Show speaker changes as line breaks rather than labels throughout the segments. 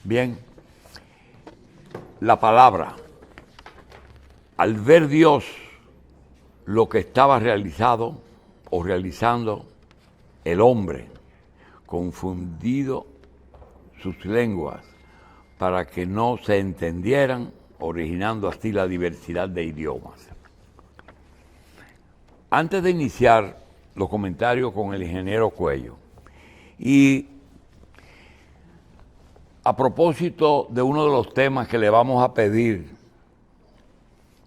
Bien, la palabra. Al ver Dios lo que estaba realizando el hombre, confundido sus lenguas para que no se entendieran, originando así la diversidad de idiomas. Antes de iniciar los comentarios con el ingeniero Cuello, y a propósito de uno de los temas que le vamos a pedir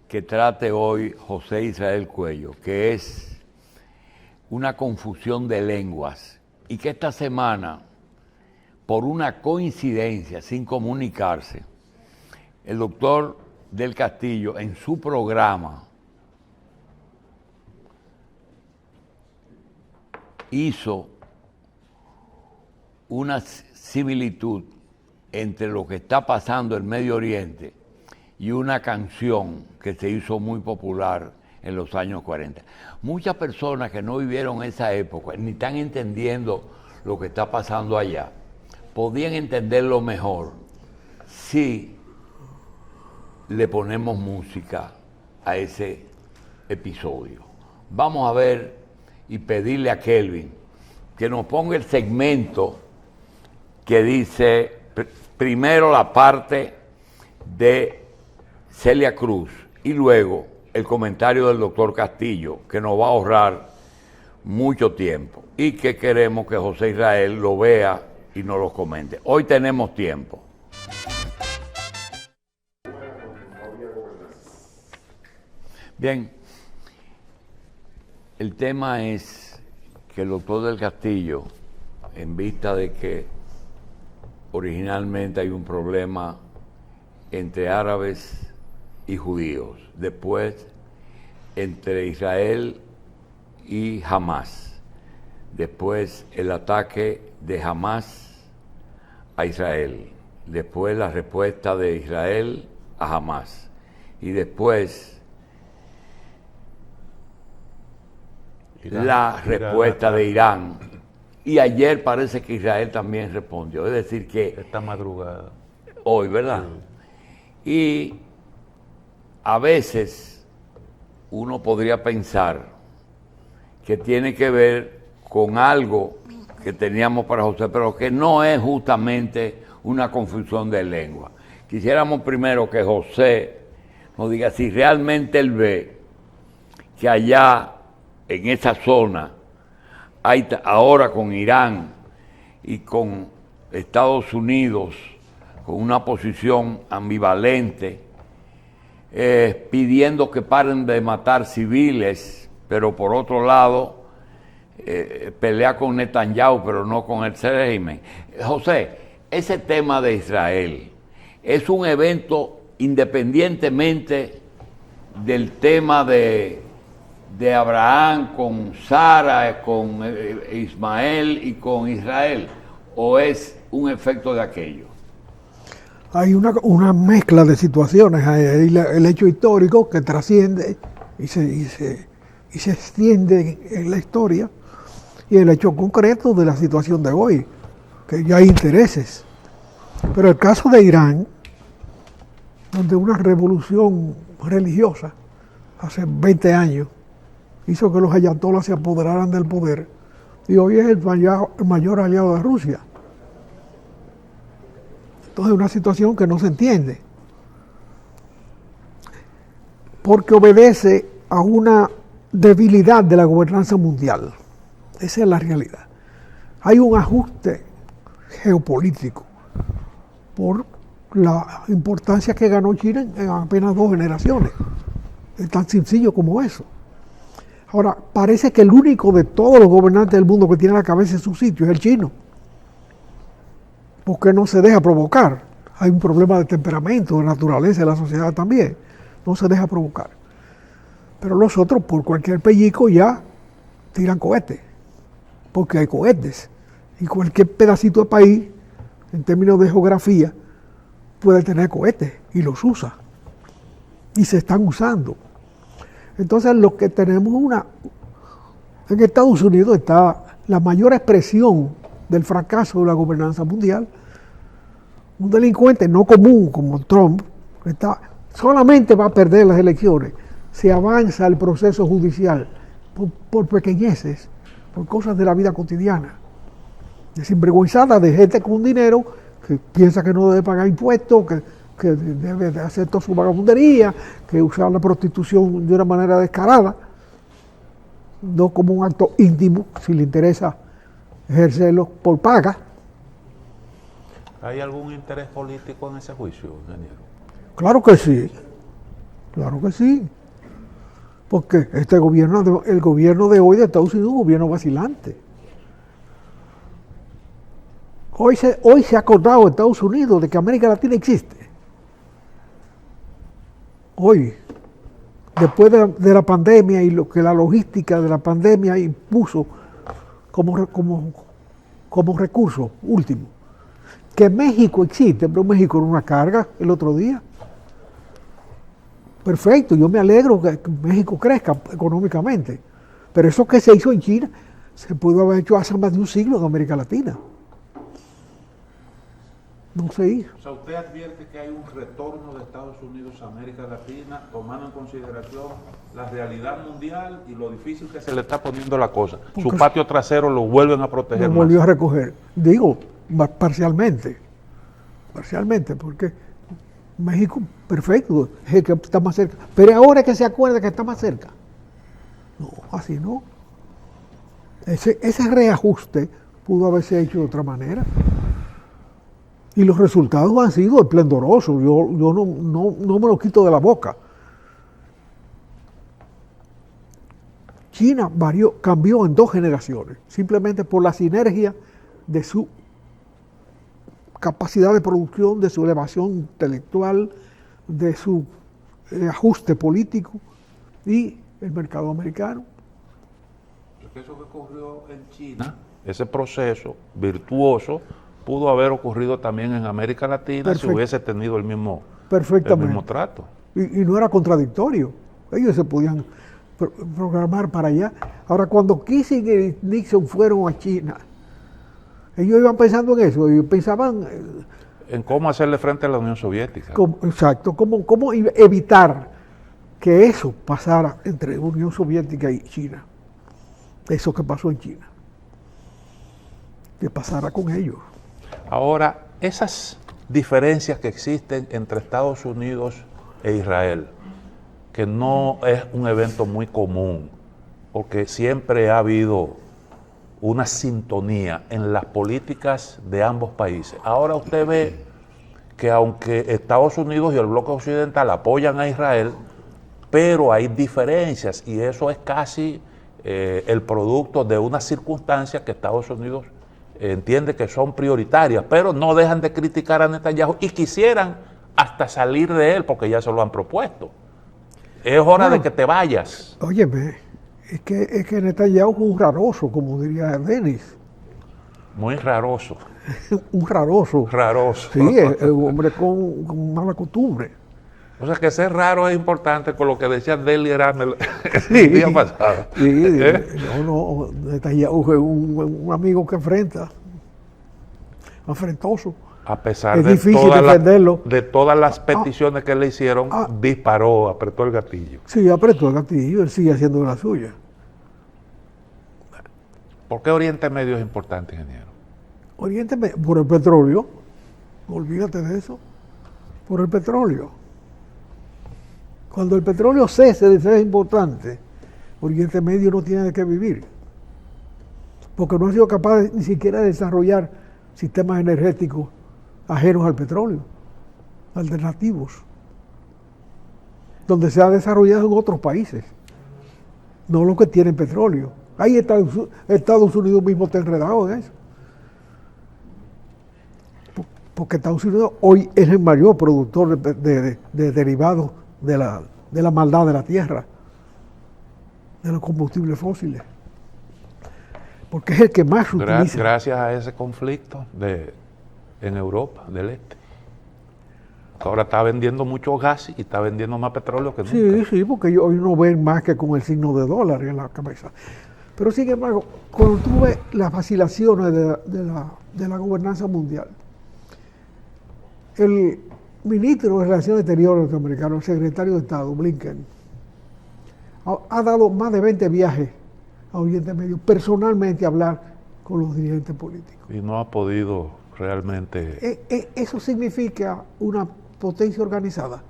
que trate hoy José Israel Cuello, que es una confusión de lenguas, y que esta semana, por una coincidencia, sin comunicarse, el doctor del Castillo en su programa hizo una similitud entre lo que está pasando en Medio Oriente y una canción que se hizo muy popular en los años 40. Muchas personas que no vivieron esa época ni están entendiendo lo que está pasando allá, podían entenderlo mejor si le ponemos música a ese episodio. Vamos a ver y pedirle a Kelvin que nos ponga el segmento que dice primero la parte de Celia Cruz y luego el comentario del doctor Castillo, que nos va a ahorrar mucho tiempo y que queremos que José Israel lo vea y nos lo comente. Hoy tenemos tiempo. Bien, el tema es que el doctor del Castillo, en vista de que originalmente hay un problema entre árabes y judíos, después entre Israel y Hamás, después el ataque de Hamás a Israel, después la respuesta de Israel a Hamás y después la respuesta de Irán. Y ayer parece que Israel también respondió, es decir que
esta madrugada
hoy, ¿verdad? Sí. Y a veces uno podría pensar que tiene que ver con algo que teníamos para José, pero que no es justamente una confusión de lengua. Quisiéramos primero que José nos diga si realmente él ve que allá en esa zona hay ahora con Irán y con Estados Unidos con una posición ambivalente, pidiendo que paren de matar civiles, pero por otro lado pelea con Netanyahu, pero no con el régimen. José, ese tema de Israel es un evento independientemente del tema de Abraham con Sara, con Ismael y con Israel, o es un efecto de aquello?
Hay una mezcla de situaciones, hay el hecho histórico que trasciende y se extiende en la historia, y el hecho concreto de la situación de hoy, que ya hay intereses. Pero el caso de Irán, donde una revolución religiosa hace 20 años hizo que los ayatolás se apoderaran del poder, y hoy es el mayor aliado de Rusia. Entonces es una situación que no se entiende, porque obedece a una debilidad de la gobernanza mundial. Esa es la realidad. Hay un ajuste geopolítico por la importancia que ganó China en apenas 2 generaciones. Es tan sencillo como eso. Ahora, parece que el único de todos los gobernantes del mundo que tiene la cabeza en su sitio es el chino, porque no se deja provocar. Hay un problema de temperamento, de naturaleza de la sociedad también. No se deja provocar. Pero los otros, por cualquier pellico, ya tiran cohetes, porque hay cohetes. Y cualquier pedacito de país, en términos de geografía, puede tener cohetes y los usa. Y se están usando. Entonces, lo que tenemos en Estados Unidos está la mayor expresión del fracaso de la gobernanza mundial, un delincuente no común como Trump, solamente va a perder las elecciones si avanza el proceso judicial por pequeñeces, por cosas de la vida cotidiana, de sinvergüenzada de gente con dinero que piensa que no debe pagar impuestos, que debe de hacer toda su vagabundería, que usar la prostitución de una manera descarada, no como un acto íntimo, si le interesa ejercerlo por paga.
¿Hay algún interés político en ese juicio, ingeniero?
Claro que sí, claro que sí. Porque este gobierno, el gobierno de hoy de Estados Unidos es un gobierno vacilante. Hoy se ha acordado Estados Unidos de que América Latina existe. Hoy, después de la pandemia y lo que la logística de la pandemia impuso como recurso último. Que México existe, pero México era una carga el otro día. Perfecto, yo me alegro que México crezca económicamente, pero eso que se hizo en China se pudo haber hecho hace más de un siglo en América Latina. No se hizo.
O sea, usted advierte que hay un retorno de Estados Unidos a América Latina, tomando en consideración la realidad mundial y lo difícil que se le está poniendo la cosa. Su patio trasero lo vuelven a proteger
más. Lo volvió a recoger. Digo, parcialmente, porque México, perfecto, es el que está más cerca. Pero ahora es que se acuerda que está más cerca. No, así no. Ese reajuste pudo haberse hecho de otra manera. Y los resultados han sido esplendorosos. Yo no me lo quito de la boca. China cambió en 2 generaciones, simplemente por la sinergia de su capacidad de producción, de su elevación intelectual, de su ajuste político y el mercado americano.
Porque eso que ocurrió en China, ese proceso virtuoso, pudo haber ocurrido también en América Latina. Perfecto. Si hubiese tenido el mismo trato.
Y no era contradictorio. Ellos se podían programar para allá. Ahora, cuando Kissinger y Nixon fueron a China, ellos iban pensando en eso, ellos pensaban
en cómo hacerle frente a la Unión Soviética.
Exacto, cómo evitar que eso pasara entre Unión Soviética y China. Eso que pasó en China. Que pasara con ellos.
Ahora, esas diferencias que existen entre Estados Unidos e Israel, que no es un evento muy común, porque siempre ha habido una sintonía en las políticas de ambos países. Ahora usted ve que aunque Estados Unidos y el bloque occidental apoyan a Israel, pero hay diferencias y eso es casi el producto de unas circunstancias que Estados Unidos entiende que son prioritarias, pero no dejan de criticar a Netanyahu y quisieran hasta salir de él porque ya se lo han propuesto. Es hora de que te vayas.
Óyeme, es que Netanyahu es un raroso, como diría Denis.
Muy raroso.
Un raroso.
Raroso.
Sí, es un hombre con mala costumbre.
O sea que ser raro es importante con lo que decía Deli Eran el día pasado.
Sí, no, Netanyahu es un amigo que enfrenta. Afrentoso.
A pesar
es
de,
difícil defenderlo.
De todas las peticiones que le hicieron, disparó, apretó el gatillo.
Sí, apretó el gatillo, él sigue haciendo la suya.
¿Por qué Oriente Medio es importante, ingeniero?
Oriente Medio, por el petróleo. Olvídate de eso. Por el petróleo. Cuando el petróleo cese de ser importante, Oriente Medio no tiene de qué vivir. Porque no ha sido capaz ni siquiera de desarrollar sistemas energéticos ajenos al petróleo, alternativos, donde se ha desarrollado en otros países, no los que tienen petróleo. Ahí Estados Unidos mismo está enredado en eso. Porque Estados Unidos hoy es el mayor productor de derivados de la maldad de la tierra, de los combustibles fósiles. Porque es el que más utiliza.
Gracias a ese conflicto en Europa del Este. Ahora está vendiendo mucho gas y está vendiendo más petróleo que nunca.
Sí, porque ellos hoy no ven más que con el signo de dólar en la cabeza. Pero sin embargo, cuando tú ves las vacilaciones de la gobernanza mundial, El ministro de Relaciones Exteriores norteamericano, el secretario de Estado, Blinken, ha dado más de 20 viajes a Oriente Medio, personalmente a hablar con los dirigentes políticos.
Y no ha podido realmente...
Eso significa una potencia organizada.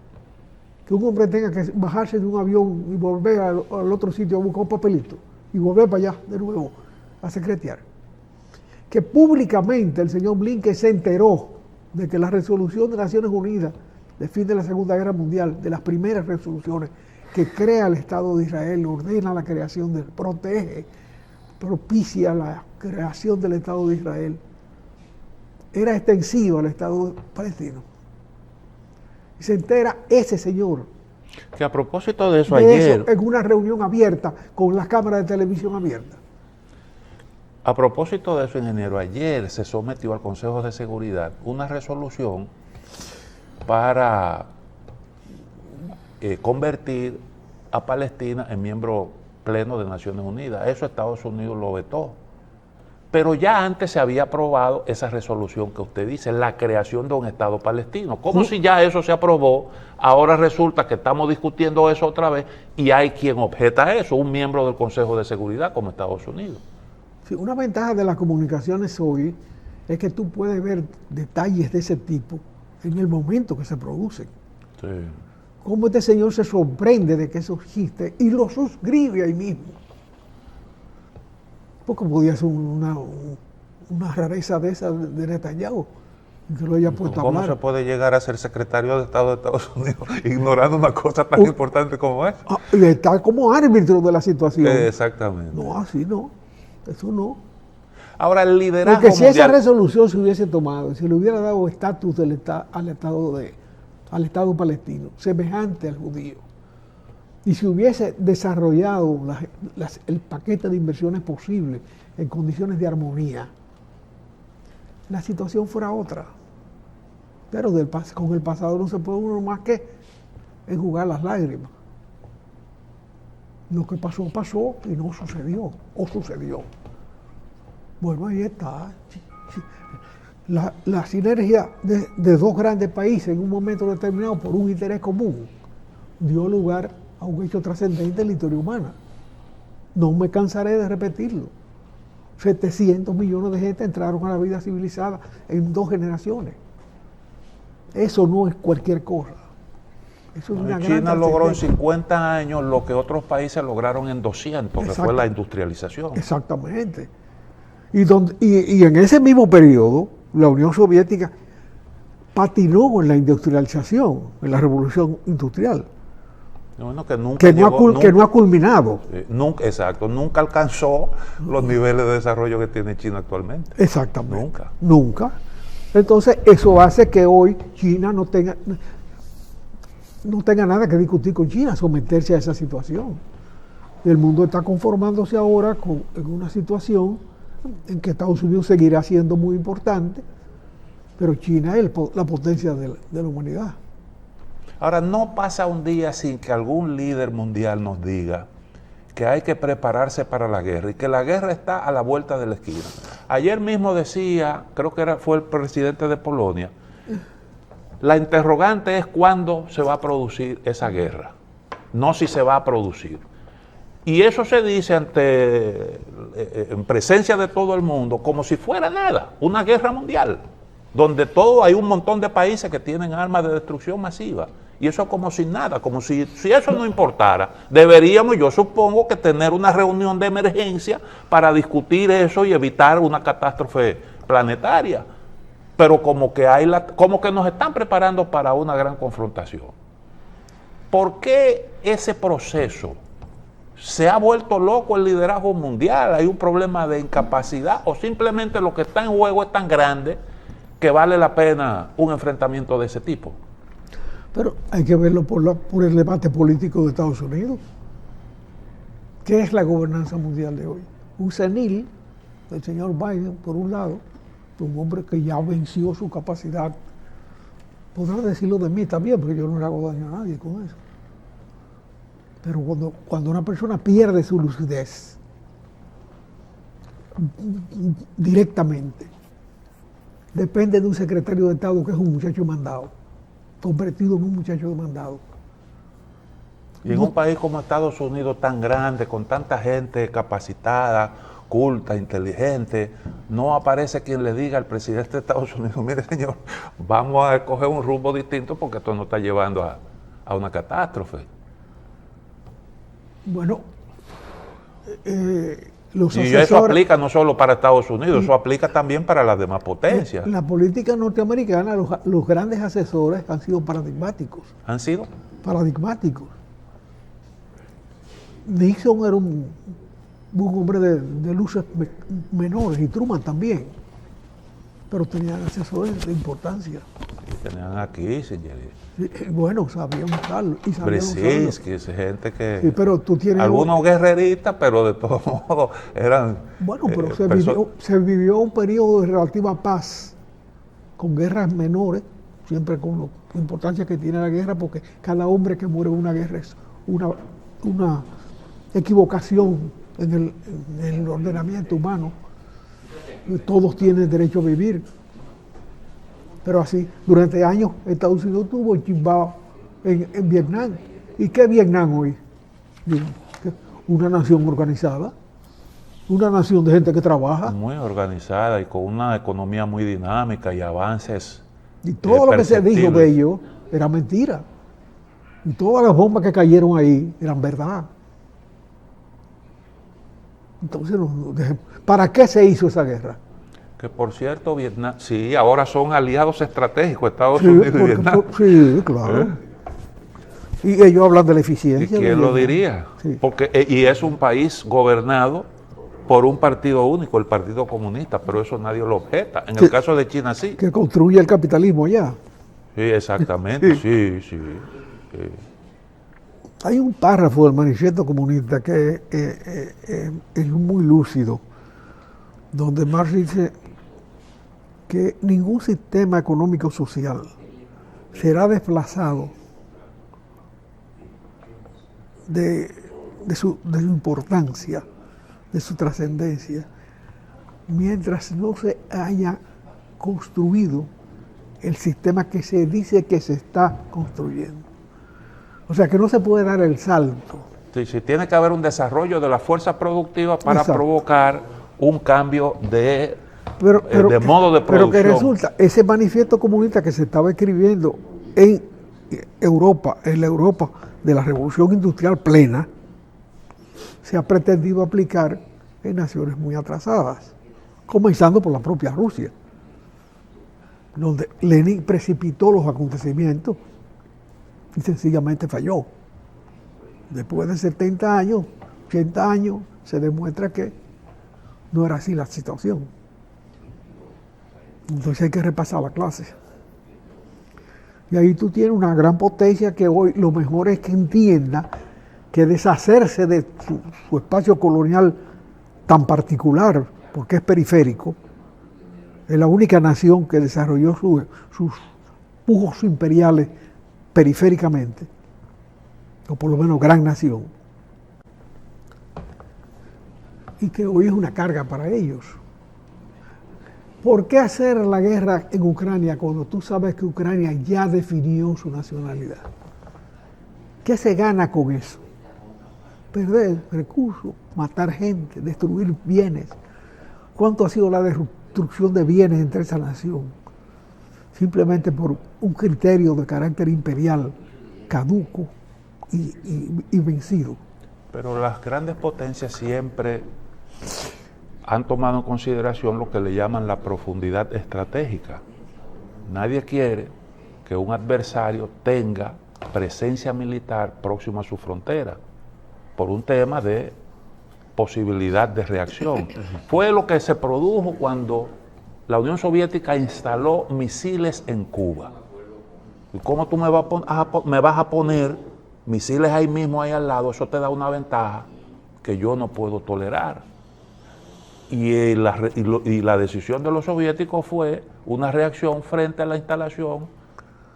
Que un hombre tenga que bajarse de un avión y volver al otro sitio a buscar un papelito y volver para allá de nuevo a secretear. Que públicamente el señor Blinken se enteró de que la resolución de Naciones Unidas de fin de la Segunda Guerra Mundial, de las primeras resoluciones que crea el Estado de Israel, ordena la creación, protege, propicia la creación del Estado de Israel, era extensiva al Estado palestino. Y se entera ese señor.
Que a propósito de eso,
Eso en una reunión abierta, con las cámaras de televisión abiertas.
A propósito de eso, ingeniero, ayer se sometió al Consejo de Seguridad una resolución para convertir a Palestina en miembro pleno de Naciones Unidas. Eso Estados Unidos lo vetó. Pero ya antes se había aprobado esa resolución que usted dice, la creación de un Estado palestino. Como si ya eso se aprobó, ahora resulta que estamos discutiendo eso otra vez y hay quien objeta eso, un miembro del Consejo de Seguridad como Estados Unidos.
Sí, una ventaja de las comunicaciones hoy es que tú puedes ver detalles de ese tipo en el momento que se producen.
Sí.
Cómo este señor se sorprende de que eso existe y lo suscribe ahí mismo. Porque podía ser una rareza de esa de Netanyahu, que lo haya puesto a
¿Cómo
hablar.
se puede llegar a ser secretario de Estado de Estados Unidos ignorando una cosa tan importante como esa?
Y está como árbitro de la situación.
Exactamente.
No, así no. Eso no.
Ahora, el liderazgo
Porque si esa
mundial...
resolución se hubiese tomado, si le hubiera dado estatus al Estado palestino, semejante al judío, y si hubiese desarrollado el paquete de inversiones posibles en condiciones de armonía, la situación fuera otra. Pero con el pasado no se puede uno más que enjugar las lágrimas. Lo que pasó, pasó y no sucedió, o sucedió. Bueno, ahí está. La sinergia de dos grandes países en un momento determinado por un interés común dio lugar a un hecho trascendente en la historia humana. No me cansaré de repetirlo. 700 millones de gente entraron a la vida civilizada en 2 generaciones. Eso no es cualquier cosa. Eso es una gran
China logró en
trascendencia.
50 años lo que otros países lograron en 200, que fue la industrialización.
Exactamente. Y en ese mismo periodo, la Unión Soviética patinó en la industrialización, en la revolución industrial,
Bueno, que nunca
que
llegó,
no ha culminado.
nunca, exacto, nunca alcanzó los niveles de desarrollo que tiene China actualmente.
Exactamente.
Nunca.
Nunca. Entonces, eso hace que hoy China no tenga nada que discutir con China, someterse a esa situación. Y el mundo está conformándose ahora en una situación en que Estados Unidos seguirá siendo muy importante, pero China es la potencia de la humanidad.
Ahora, no pasa un día sin que algún líder mundial nos diga que hay que prepararse para la guerra y que la guerra está a la vuelta de la esquina. Ayer mismo decía, creo que fue el presidente de Polonia, la interrogante es cuándo se va a producir esa guerra, no si se va a producir. Y eso se dice en presencia de todo el mundo como si fuera nada, una guerra mundial, donde hay un montón de países que tienen armas de destrucción masiva. Y eso como si nada, como si eso no importara. Deberíamos, yo supongo, que tener una reunión de emergencia para discutir eso y evitar una catástrofe planetaria. Pero como que nos están preparando para una gran confrontación. ¿Por qué ese proceso? ¿Se ha vuelto loco el liderazgo mundial? ¿Hay un problema de incapacidad? ¿O simplemente lo que está en juego es tan grande que vale la pena un enfrentamiento de ese tipo?
Pero hay que verlo por el debate político de Estados Unidos. ¿Qué es la gobernanza mundial de hoy? Un senil, el señor Biden, por un lado, un hombre que ya venció su capacidad. Podrá decirlo de mí también, porque yo no le hago daño a nadie con eso. Pero cuando una persona pierde su lucidez directamente, depende de un secretario de Estado que es un muchacho mandado, convertido en un muchacho mandado.
Y en un país como Estados Unidos tan grande, con tanta gente capacitada, culta, inteligente, no aparece quien le diga al presidente de Estados Unidos, mire señor, vamos a coger un rumbo distinto porque esto nos está llevando a una catástrofe.
Bueno, los
Y
asesores,
eso aplica no solo para Estados Unidos, eso aplica también para las demás potencias.
la política norteamericana, los grandes asesores han sido paradigmáticos.
¿Han sido?
Paradigmáticos. Nixon era un hombre de luces menores y Truman también, pero tenían asesores de importancia.
Tenían a Kissinger,
Sí, bueno, sabían usarlo. Y sabían
Brzezinski,
usarlo.
gente que...
Sí, pero tú tienes...
Algunos guerreristas, pero de todos modos eran...
Bueno, pero se vivió un periodo de relativa paz, con guerras menores, siempre con la importancia que tiene la guerra, porque cada hombre que muere en una guerra es una equivocación en el ordenamiento humano. Todos tienen derecho a vivir. Pero así, durante años Estados Unidos tuvo Chimbao en Vietnam. ¿Y qué es Vietnam hoy? Una nación organizada, una nación de gente que trabaja.
Muy organizada y con una economía muy dinámica y avances.
Y todo lo que se dijo de ellos era mentira. Y todas las bombas que cayeron ahí eran verdad. Entonces, ¿para qué se hizo esa guerra?
Que por cierto, Vietnam, sí, ahora son aliados estratégicos Estados Unidos y Vietnam.
Sí, claro. Y ellos hablan de la eficiencia.
¿Y quién lo diría?
Sí.
Porque, y es un país gobernado por un partido único, el Partido Comunista, pero eso nadie lo objeta. En el caso de China sí.
Que construye el capitalismo allá.
Sí, exactamente, sí.
Hay un párrafo del Manifiesto Comunista que es muy lúcido, donde Marx dice que ningún sistema económico social será desplazado de su importancia, de su trascendencia, mientras no se haya construido el sistema que se dice que se está construyendo. O sea, que no se puede dar el salto.
Sí, tiene que haber un desarrollo de la fuerza productiva para provocar un cambio de modo de producción.
Pero que resulta, ese manifiesto comunista que se estaba escribiendo en Europa, en la Europa de la Revolución Industrial plena, se ha pretendido aplicar en naciones muy atrasadas, comenzando por la propia Rusia, donde Lenin precipitó los acontecimientos y sencillamente falló. Después de 70 años, 80 años, se demuestra que no era así la situación. Entonces hay que repasar la clase. Y ahí tú tienes una gran potencia que hoy lo mejor es que entienda que deshacerse de su espacio colonial tan particular, porque es periférico, es la única nación que desarrolló sus pujos imperiales periféricamente, o por lo menos gran nación, y que hoy es una carga para ellos. ¿Por qué hacer la guerra en Ucrania cuando tú sabes que Ucrania ya definió su nacionalidad? ¿Qué se gana con eso? Perder recursos, matar gente, destruir bienes. ¿Cuánto ha sido la destrucción de bienes entre esa nación? Simplemente por un criterio de carácter imperial, caduco y vencido.
Pero las grandes potencias siempre han tomado en consideración lo que le llaman la profundidad estratégica. Nadie quiere que un adversario tenga presencia militar próxima a su frontera, por un tema de posibilidad de reacción. Fue lo que se produjo cuando la Unión Soviética instaló misiles en Cuba. ¿Y cómo tú me vas a poner misiles ahí mismo, ahí al lado? Eso te da una ventaja que yo no puedo tolerar. Y la decisión de los soviéticos fue una reacción frente a la instalación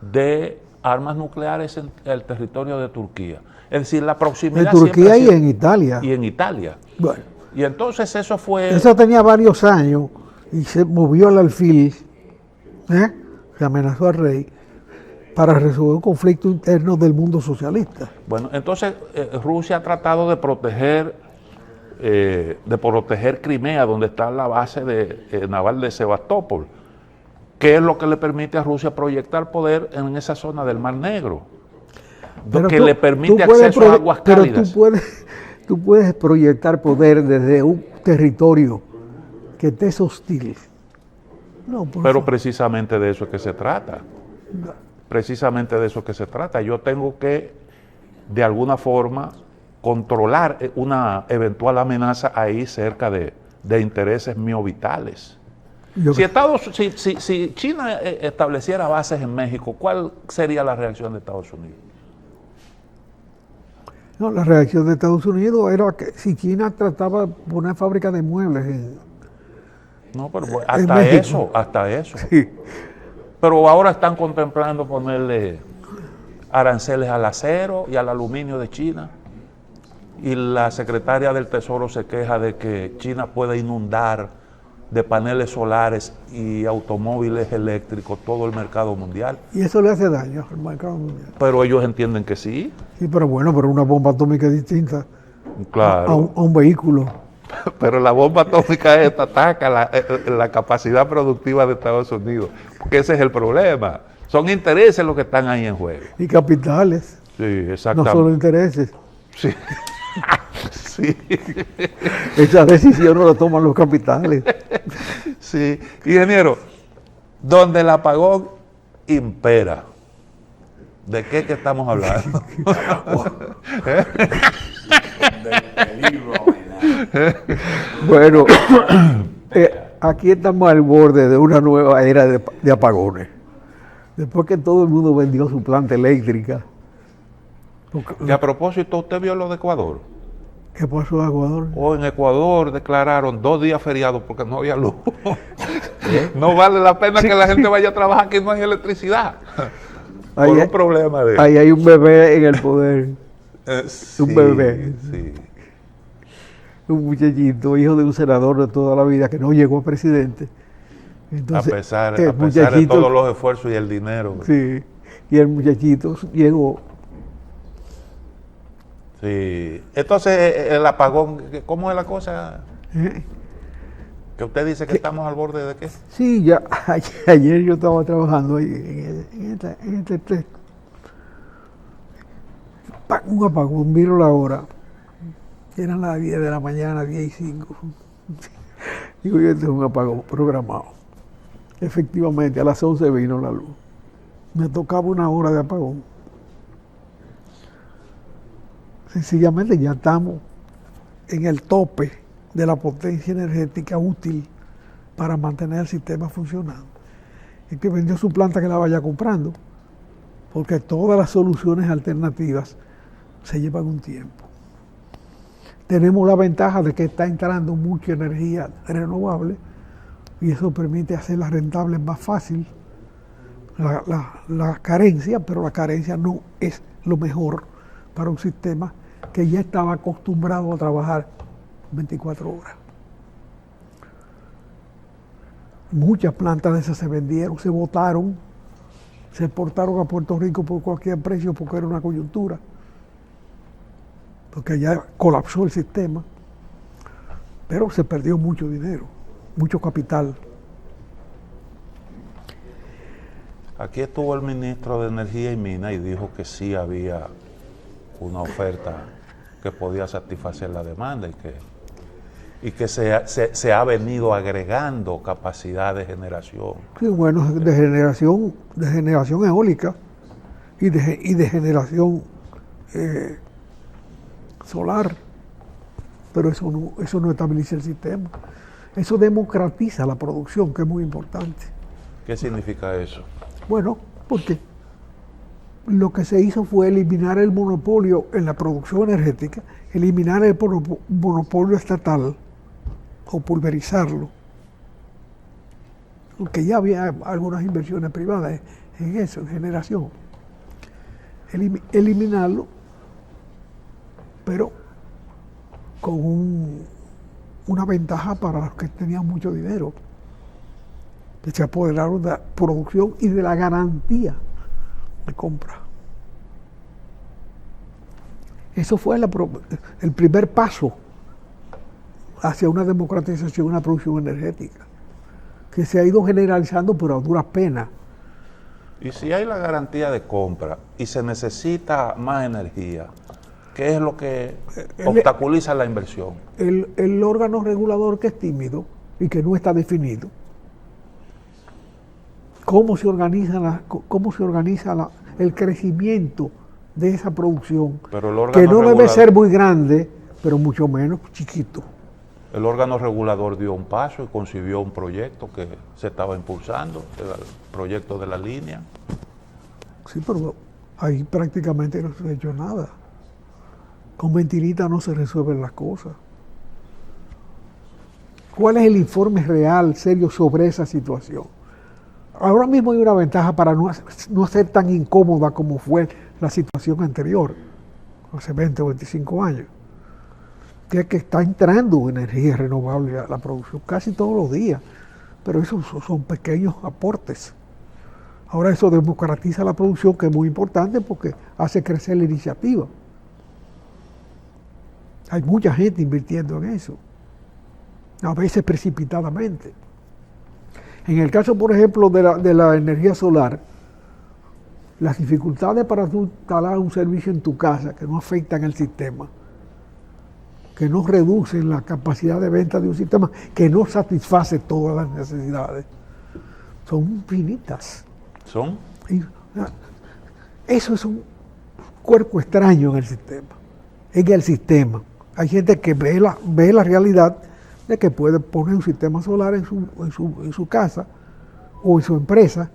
de armas nucleares en el territorio de Turquía. Es decir, la proximidad
en Turquía y en Italia.
Y en Italia.
Bueno,
y entonces eso fue...
Eso tenía varios años y se movió el alfil se amenazó al rey para resolver un conflicto interno del mundo socialista.
Bueno, entonces Rusia ha tratado de proteger Crimea, donde está la base naval de Sebastopol, que es lo que le permite a Rusia proyectar poder en esa zona del Mar Negro, que le permite acceso a aguas cálidas.
Pero tú puedes proyectar poder desde un territorio que te es hostil. No,
pero precisamente de eso es que se trata. Precisamente de eso es que se trata. Yo tengo que, de alguna forma, controlar una eventual amenaza ahí cerca de intereses míos vitales. Si China estableciera bases en México, ¿cuál sería la reacción de Estados Unidos?
No, la reacción de Estados Unidos era que si China trataba de poner fábrica de muebles
no, pero hasta eso.
Sí.
Pero ahora están contemplando ponerle aranceles al acero y al aluminio de China. Y la secretaria del Tesoro se queja de que China puede inundar de paneles solares y automóviles eléctricos todo el mercado mundial.
Y eso le hace daño al mercado mundial.
Pero ellos entienden que sí.
Sí, pero bueno, pero una bomba atómica es distinta
Claro.
a un vehículo.
Pero la bomba atómica esta ataca la capacidad productiva de Estados Unidos, porque ese es el problema. Son intereses los que están ahí en juego.
Y capitales.
Sí, exactamente.
No solo intereses.
Sí. Sí.
Esa decisión no la toman los capitales.
Sí. Ingeniero, donde el apagón impera, ¿de qué que estamos hablando?
Bueno, aquí estamos al borde de una nueva era de apagones. Después que todo el mundo vendió su planta eléctrica.
Y a propósito, ¿usted vio lo de Ecuador?
¿Qué pasó en Ecuador?
En Ecuador declararon 2 días feriados porque no había luz. No vale la pena que la gente vaya a trabajar que no hay electricidad. Por un problema de...
Ahí hay un bebé en el poder.
Sí,
un bebé.
Sí.
Un muchachito, hijo de un senador de toda la vida que no llegó a presidente. Entonces,
a pesar de todos los esfuerzos y el dinero.
Sí, y el muchachito llegó.
Sí. Entonces, el apagón, ¿cómo es la cosa? Que usted dice que estamos al borde de qué.
Sí, ya ayer yo estaba trabajando ahí en este texto. Un apagón, miro la hora. Eran las 10 de la mañana, 10:05. Digo, este es un apagón programado. Efectivamente, a las 11 vino la luz. Me tocaba una hora de apagón. Sencillamente ya estamos en el tope de la potencia energética útil para mantener el sistema funcionando. El que vendió su planta que la vaya comprando, porque todas las soluciones alternativas se llevan un tiempo. Tenemos la ventaja de que está entrando mucha energía renovable y eso permite hacerla rentable más fácil. La carencia, pero la carencia no es lo mejor para un sistema que ya estaba acostumbrado a trabajar 24 horas. Muchas plantas de esas se vendieron, se botaron, se exportaron a Puerto Rico por cualquier precio porque era una coyuntura, porque ya colapsó el sistema, pero se perdió mucho dinero, mucho capital.
Aquí estuvo el ministro de Energía y Minas y dijo que sí había una oferta que podía satisfacer la demanda y que se ha venido agregando capacidad de generación.
Sí, bueno, de generación eólica y de generación solar, pero eso no estabiliza el sistema. Eso democratiza la producción, que es muy importante.
¿Qué significa eso?
Bueno, porque lo que se hizo fue eliminar el monopolio en la producción energética, eliminar el monopolio estatal o pulverizarlo, porque ya había algunas inversiones privadas en eso, en generación. Eliminarlo, pero con una ventaja para los que tenían mucho dinero. que se apoderaron de la producción y de la garantía de compra. Eso fue el primer paso hacia una democratización de la producción energética, que se ha ido generalizando, pero a duras penas.
Y si hay la garantía de compra y se necesita más energía, ¿qué es lo que obstaculiza la inversión?
El órgano regulador que es tímido y que no está definido. ¿Cómo se organiza el crecimiento de esa producción?
Pero el órgano
que no debe
regulador,
ser muy grande, pero mucho menos chiquito.
el órgano regulador dio un paso y concibió un proyecto que se estaba impulsando, el proyecto de la línea.
Sí, pero ahí prácticamente no se ha hecho nada. Con mentiritas no se resuelven las cosas. ¿Cuál es el informe real, serio, sobre esa situación? Ahora mismo hay una ventaja para no ser tan incómoda como fue la situación anterior, hace 20 o 25 años, que es que está entrando energía renovable a la producción casi todos los días, pero esos son pequeños aportes. Ahora eso democratiza la producción, que es muy importante porque hace crecer la iniciativa. Hay mucha gente invirtiendo en eso, a veces precipitadamente. En el caso, por ejemplo, de la energía solar, las dificultades para tú instalar un servicio en tu casa que no afectan el sistema, que no reducen la capacidad de venta de un sistema, que no satisface todas las necesidades, son infinitas.
¿Son?
Y, eso es un cuerpo extraño en el sistema. En el sistema. Hay gente que ve la realidad de que puede poner un sistema solar en su casa o en su empresa.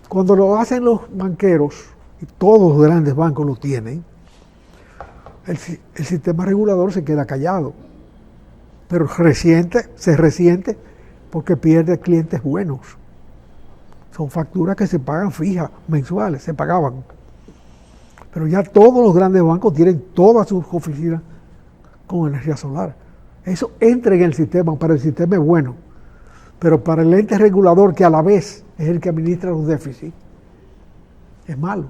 Cuando lo hacen los banqueros, y todos los grandes bancos lo tienen, el sistema regulador se queda callado. Pero se resiente porque pierde clientes buenos. Son facturas que se pagan fijas, mensuales, se pagaban. Pero ya todos los grandes bancos tienen todas sus oficinas con energía solar. Eso entra en el sistema, para el sistema es bueno. Pero para el ente regulador, que a la vez es el que administra los déficits, es malo.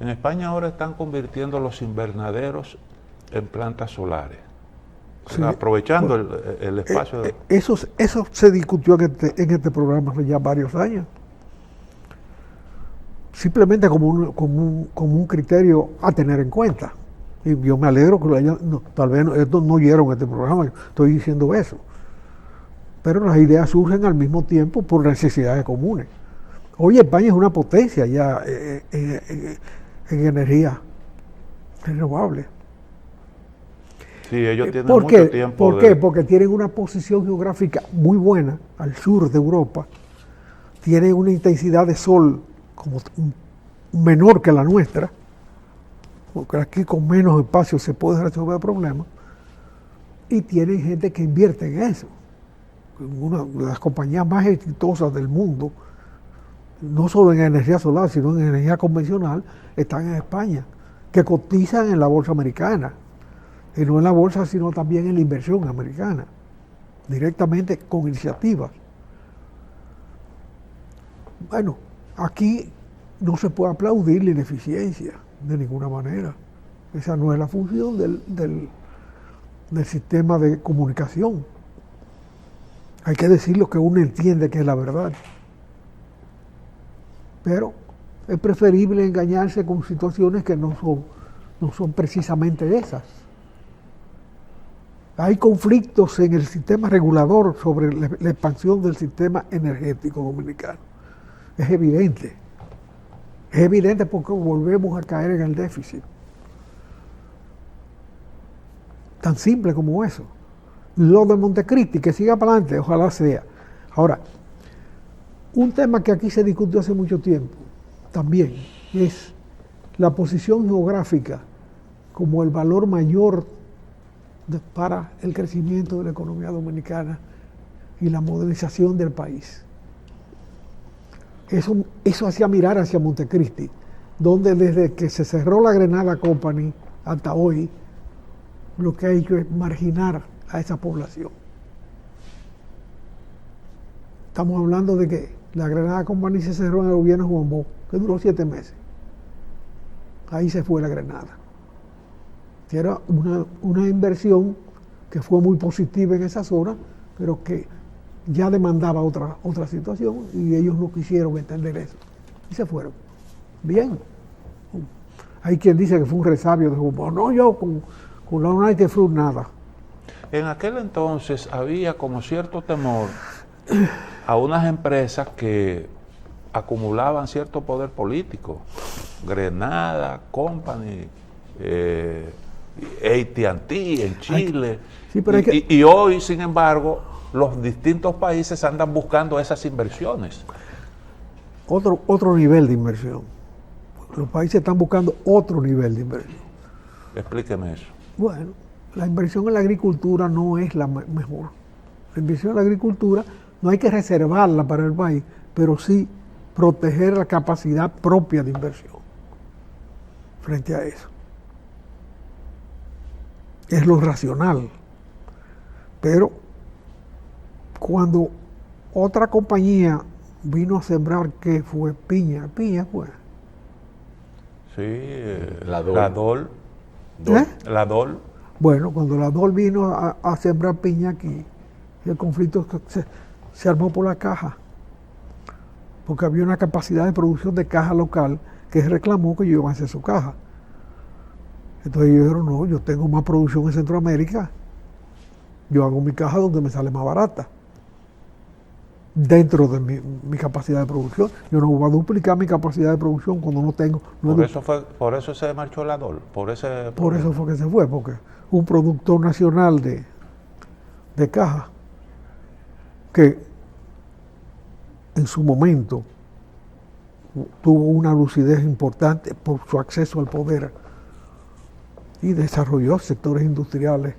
En España ahora están convirtiendo los invernaderos en plantas solares.
Sí,
aprovechando el espacio.
Eso se discutió en este programa hace ya varios años. Simplemente como un criterio a tener en cuenta. Y yo me alegro que tal vez estos no oyeron este programa, yo estoy diciendo eso. Pero las ideas surgen al mismo tiempo por necesidades comunes. Hoy España es una potencia ya en energía renovable.
Sí, ellos tienen
¿Por
mucho
qué?
tiempo.
¿Por qué? Porque tienen una posición geográfica muy buena al sur de Europa, tienen una intensidad de sol como menor que la nuestra, porque aquí con menos espacio se puede resolver el problema, y tienen gente que invierte en eso. Una de las compañías más exitosas del mundo, no solo en energía solar, sino en energía convencional, están en España, que cotizan en la bolsa americana. Y no en la bolsa, sino también en la inversión americana, directamente con iniciativas. Bueno, aquí no se puede aplaudir la ineficiencia de ninguna manera. Esa no es la función del sistema de comunicación. Hay que decir lo que uno entiende que es la verdad. Pero es preferible engañarse con situaciones que no son precisamente esas. Hay conflictos en el sistema regulador sobre la expansión del sistema energético dominicano. Es evidente. Es evidente porque volvemos a caer en el déficit. Tan simple como eso. Lo de Montecristi, que siga para adelante, ojalá sea. Ahora, un tema que aquí se discutió hace mucho tiempo también es la posición geográfica como el valor mayor para el crecimiento de la economía dominicana y la modernización del país. Eso hacía mirar hacia Montecristi, donde desde que se cerró la Grenada Company hasta hoy, lo que ha hecho es marginar a esa población. estamos hablando de que la Granada Company se cerró en el gobierno de Juan Bosch, que duró 7 meses. Ahí se fue la Granada. Que era una inversión que fue muy positiva en esa zona, pero que ya demandaba otra situación y ellos no quisieron entender eso. Y se fueron. Bien. Hay quien dice que fue un resabio de Juan Bosch. No, yo con la United Fruit nada.
En aquel entonces había como cierto temor a unas empresas que acumulaban cierto poder político. Granada Company, AT&T en Chile.
Sí, pero
y hoy, sin embargo, los distintos países andan buscando esas inversiones.
Otro nivel de inversión. Los países están buscando otro nivel de inversión.
Explíqueme eso.
Bueno, la inversión en la agricultura no es la mejor. La inversión en la agricultura no hay que reservarla para el país, pero sí proteger la capacidad propia de inversión frente a eso. Es lo racional. Pero cuando otra compañía vino a sembrar, ¿qué fue? Piña fue.
Sí,
La Dol.
La Dol.
Bueno, cuando la DOL vino a sembrar piña aquí, el conflicto se armó por la caja, porque había una capacidad de producción de caja local que reclamó que yo iba a hacer su caja. Entonces ellos dijeron, no, yo tengo más producción en Centroamérica, yo hago mi caja donde me sale más barata, dentro de mi capacidad de producción. Yo no voy a duplicar mi capacidad de producción cuando no tengo...
Por eso se marchó la DOL, por eso
fue que se fue, porque un productor nacional de caja que en su momento tuvo una lucidez importante por su acceso al poder y desarrolló sectores industriales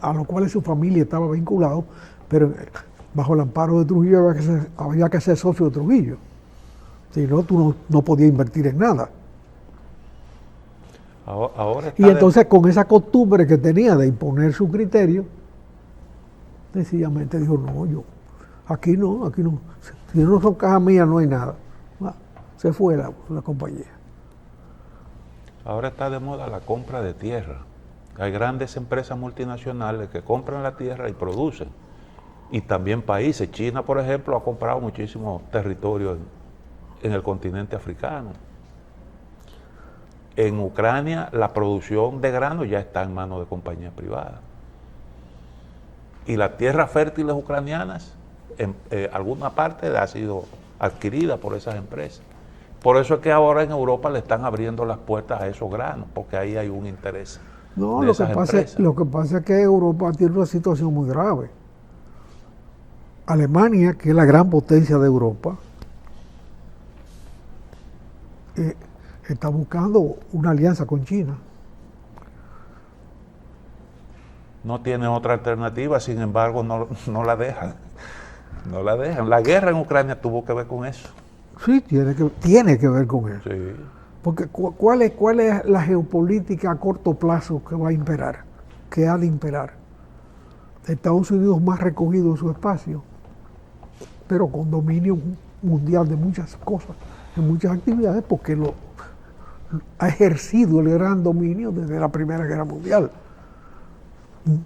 a los cuales su familia estaba vinculado, pero bajo el amparo de Trujillo había que ser socio de Trujillo. Si no, tú no podías invertir en nada. Y entonces con esa costumbre que tenía de imponer su criterio, sencillamente dijo, no, aquí no. Si no son cajas mías no hay nada. Se fue la compañía.
Ahora está de moda la compra de tierra. Hay grandes empresas multinacionales que compran la tierra y producen. Y también países. China, por ejemplo, ha comprado muchísimos territorios en el continente africano. En Ucrania, la producción de grano ya está en manos de compañías privadas. Y las tierras fértiles ucranianas, en alguna parte ha sido adquirida por esas empresas. Por eso es que ahora en Europa le están abriendo las puertas a esos granos, porque ahí hay un interés.
No, lo que pasa es que Europa tiene una situación muy grave. Alemania, que es la gran potencia de Europa, está buscando una alianza con China.
No tiene otra alternativa, sin embargo, no la dejan. No la dejan. La guerra en Ucrania tuvo que ver con eso.
Sí, tiene que ver con eso.
Sí.
Porque ¿cuál es la geopolítica a corto plazo que va a imperar? Que ha de imperar. Estados Unidos más recogido en su espacio, pero con dominio mundial de muchas cosas, de muchas actividades, porque ha ejercido el gran dominio desde la Primera Guerra Mundial.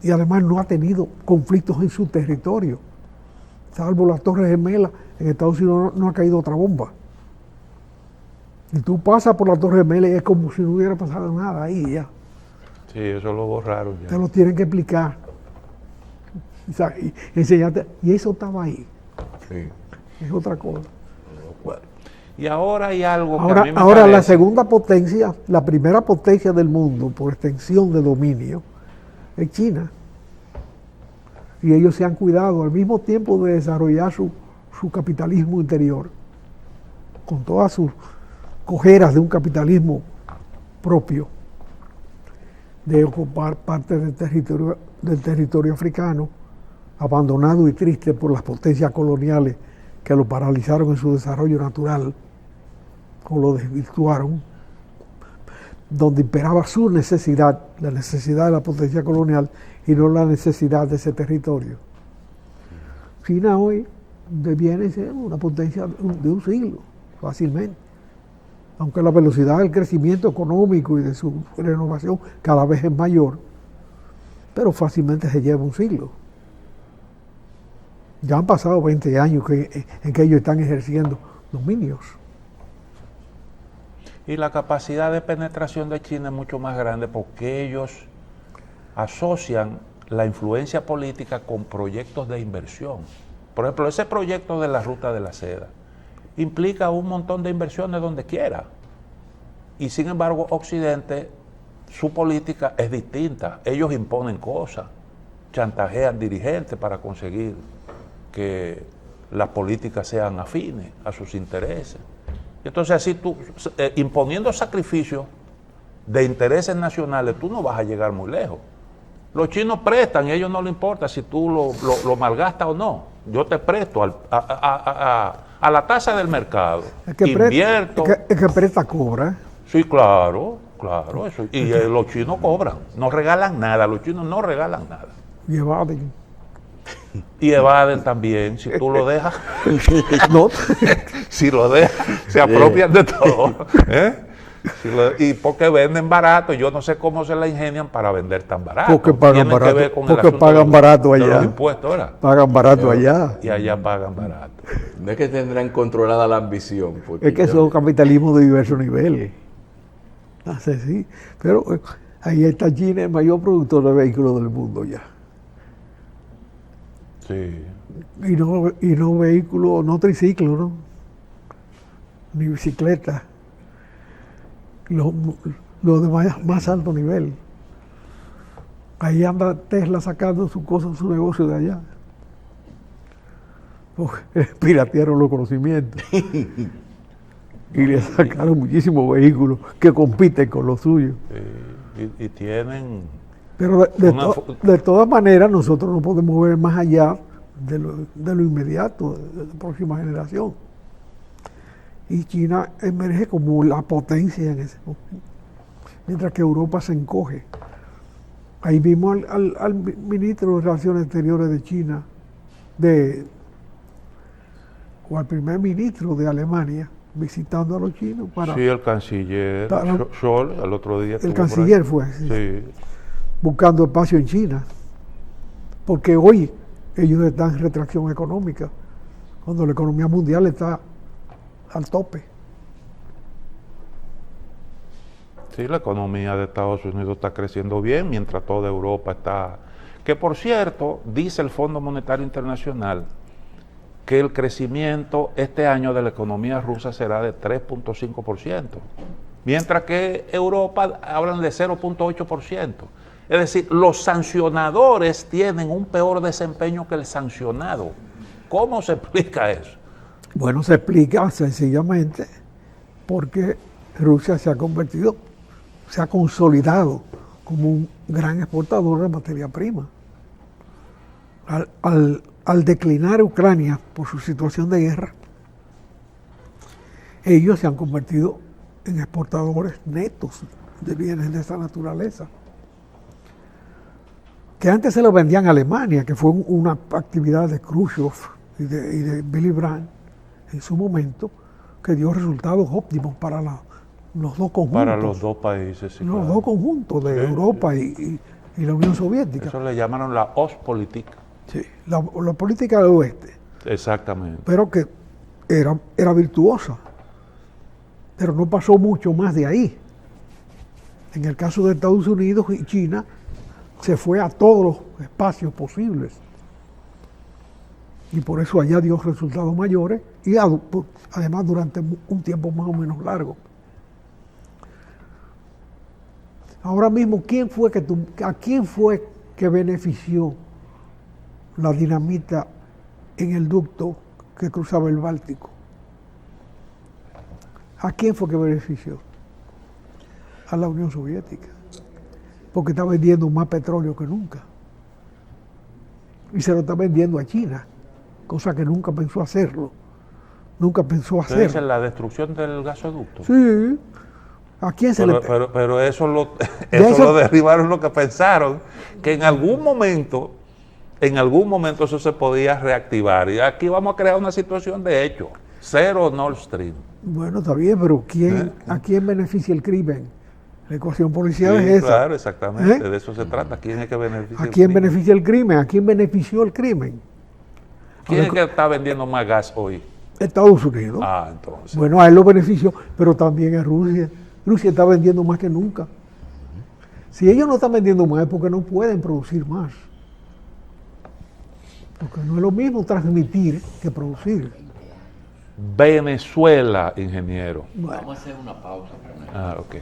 Y además no ha tenido conflictos en su territorio. Salvo las Torres Gemelas, en Estados Unidos no ha caído otra bomba. Y tú pasas por la Torre Gemelas y es como si no hubiera pasado nada ahí ya.
Sí, eso lo borraron ya.
Te lo tienen que explicar. Y enseñarte. Y eso estaba ahí.
Sí.
Es otra cosa.
Y ahora hay algo que
ahora,
a mí me
ahora
parece...
la segunda potencia, la primera potencia del mundo por extensión de dominio, es China. Y ellos se han cuidado al mismo tiempo de desarrollar su capitalismo interior, con todas sus cojeras de un capitalismo propio, de ocupar parte del territorio africano, abandonado y triste por las potencias coloniales que lo paralizaron en su desarrollo natural, o lo desvirtuaron, donde imperaba su necesidad, la necesidad de la potencia colonial y no la necesidad de ese territorio. China hoy deviene ser una potencia de un siglo, fácilmente. Aunque la velocidad del crecimiento económico y de su renovación cada vez es mayor, pero fácilmente se lleva un siglo. Ya han pasado 20 años en que ellos están ejerciendo dominios.
Y la capacidad de penetración de China es mucho más grande porque ellos asocian la influencia política con proyectos de inversión. Por ejemplo, ese proyecto de la Ruta de la Seda implica un montón de inversiones donde quiera. Y sin embargo, Occidente, su política es distinta. Ellos imponen cosas, chantajean dirigentes para conseguir que las políticas sean afines a sus intereses. Entonces, así tú, imponiendo sacrificios de intereses nacionales, tú no vas a llegar muy lejos. Los chinos prestan y a ellos no les importa si tú lo malgastas o no. Yo te presto a la tasa del mercado. Invierto.
El que presta cobra.
Sí, claro, eso. Y los chinos cobran, no regalan nada, los chinos no regalan nada.
Y evaden.
Y evaden también, si tú lo dejas.
No.
Si lo dejas, se apropian de todo. Y porque venden barato, yo no sé cómo se la ingenian para vender tan barato.
Porque pagan
Tienen
barato,
que ver con
porque
el
pagan barato
de
allá.
los impuestos, ¿verdad?
Pagan barato allá.
Y allá pagan barato.
No es que tendrán controlada la ambición.
Es que eso es capitalismo de diversos niveles. Así, sí. Pero ahí está China, el mayor productor de vehículos del mundo ya.
Sí.
Y no vehículos, no triciclos, ¿no? Ni bicicletas. Lo de más alto nivel. Ahí anda Tesla sacando su cosa, su negocio de allá. Porque piratearon los conocimientos. Y le sacaron muchísimos vehículos que compiten con los suyos.
Y tienen...
Pero de todas maneras nosotros no podemos ver más allá de lo inmediato, de la próxima generación. Y China emerge como la potencia en ese momento, mientras que Europa se encoge. Ahí vimos al ministro de Relaciones Exteriores de China, o al primer ministro de Alemania, visitando a los chinos para...
Sí, el canciller Scholz, el otro día...
El canciller fue,
sí.
Buscando espacio en China, porque hoy ellos están en retracción económica, cuando la economía mundial está al tope.
Sí, la economía de Estados Unidos está creciendo bien, mientras toda Europa está... Que por cierto, dice el Fondo Monetario Internacional que el crecimiento este año de la economía rusa será de 3.5%, mientras que Europa hablan de 0.8%. Es decir, los sancionadores tienen un peor desempeño que el sancionado. ¿Cómo se explica eso?
Bueno, se explica sencillamente porque Rusia se ha consolidado como un gran exportador de materia prima. Al declinar Ucrania por su situación de guerra, ellos se han convertido en exportadores netos de bienes de esa naturaleza. Que antes se lo vendían a Alemania, que fue una actividad de Khrushchev y de Willy Brandt en su momento, que dio resultados óptimos para los dos conjuntos.
Para los dos países, sí.
Los dos conjuntos de Europa y la Unión Soviética.
Eso le llamaron la Ostpolitik.
Sí, la política del oeste.
Exactamente.
Pero que era virtuosa. Pero no pasó mucho más de ahí. En el caso de Estados Unidos y China, se fue a todos los espacios posibles. Y por eso allá dio resultados mayores y además durante un tiempo más o menos largo. Ahora mismo, ¿a quién fue que benefició la dinamita en el ducto que cruzaba el Báltico? ¿A quién fue que benefició? A la Unión Soviética, porque está vendiendo más petróleo que nunca. Y se lo está vendiendo a China, cosa que nunca pensó hacerlo. Nunca pensó hacerlo.
¿Ustedes dicen la destrucción del gasoducto?
Sí. ¿A quién se
pero eso lo derribaron lo que pensaron, que en algún momento en algún momento eso se podía reactivar. Y aquí vamos a crear una situación de hecho. Cero Nord Stream.
Bueno, está bien, pero ¿a quién beneficia el crimen? La ecuación policial
Sí,
es esa.
claro, exactamente.
¿Eh?
De eso se trata. ¿Quién es que beneficia
¿A
el
quién
crimen?
beneficia el crimen? ¿A quién benefició el crimen?
¿Quién es que está vendiendo más gas hoy?
Estados Unidos.
Ah, entonces.
Bueno, a él lo benefició, pero también a Rusia. Rusia está vendiendo más que nunca. Si ellos no están vendiendo más es porque no pueden producir más. Porque no es lo mismo transmitir que producir.
Venezuela, ingeniero.
Bueno,
Vamos a hacer una pausa primero.
Ah, ok.